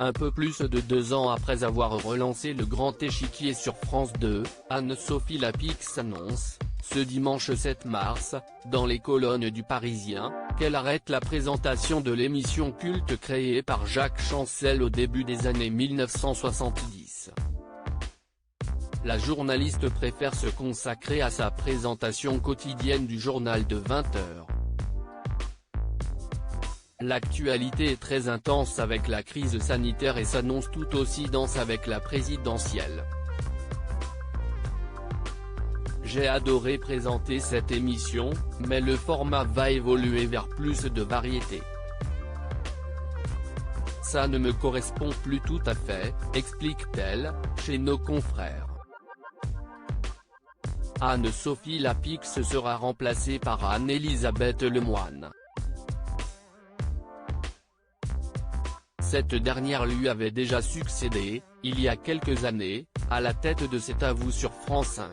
Un peu plus de 2 ans après avoir relancé le grand échiquier sur France 2, Anne-Sophie Lapix annonce, ce dimanche 7 mars, dans les colonnes du Parisien, qu'elle arrête la présentation de l'émission culte créée par Jacques Chancel au début des années 1970. La journaliste préfère se consacrer à sa présentation quotidienne du journal de 20h. L'actualité est très intense avec la crise sanitaire et s'annonce tout aussi dense avec la présidentielle. J'ai adoré présenter cette émission, mais le format va évoluer vers plus de variété. Ça ne me correspond plus tout à fait, explique-t-elle, chez nos confrères. Anne-Sophie Lapix sera remplacée par Anne-Elisabeth Lemoine. Cette dernière lui avait déjà succédé, il y a quelques années, à la tête de C'est à vous sur France 5.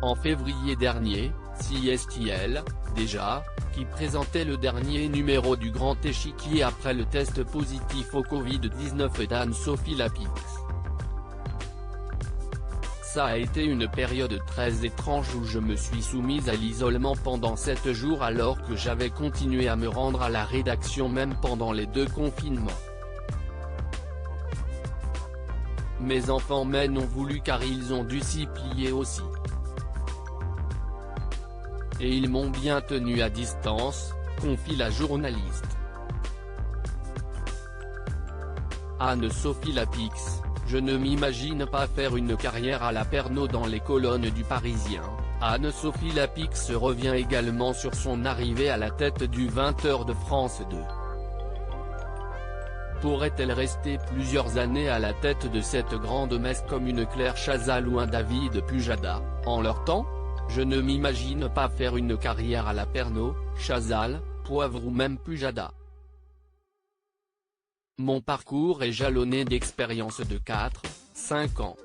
En février dernier, c'est elle, déjà, qui présentait le dernier numéro du Grand Échiquier après le test positif au Covid-19 d'Anne-Sophie Lapix. Ça a été une période très étrange où je me suis soumise à l'isolement pendant 7 jours alors que j'avais continué à me rendre à la rédaction même pendant les 2 confinements. Mes enfants m'en ont voulu car ils ont dû s'y plier aussi. Et ils m'ont bien tenu à distance, confie la journaliste. Anne-Sophie Lapix. Je ne m'imagine pas faire une carrière à la Pernod dans les colonnes du Parisien. Anne-Sophie Lapix revient également sur son arrivée à la tête du 20h de France 2. Pourrait-elle rester plusieurs années à la tête de cette grande messe comme une Claire Chazal ou un David Pujadas, en leur temps? Je ne m'imagine pas faire une carrière à la Pernod, Chazal, Poivre ou même Pujadas. Mon parcours est jalonné d'expériences de 4-5 ans.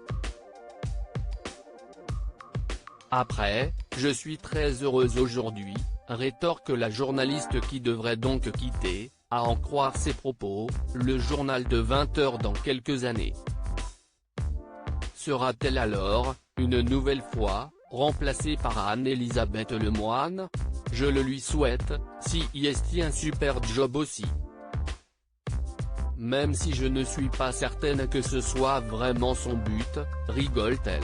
Après, je suis très heureuse aujourd'hui, rétorque la journaliste qui devrait donc quitter, à en croire ses propos, le journal de 20h dans quelques années. Sera-t-elle alors, une nouvelle fois, remplacée par Anne-Elisabeth Lemoine? Je le lui souhaite, si est un super job aussi. Même si je ne suis pas certaine que ce soit vraiment son but, rigole-t-elle.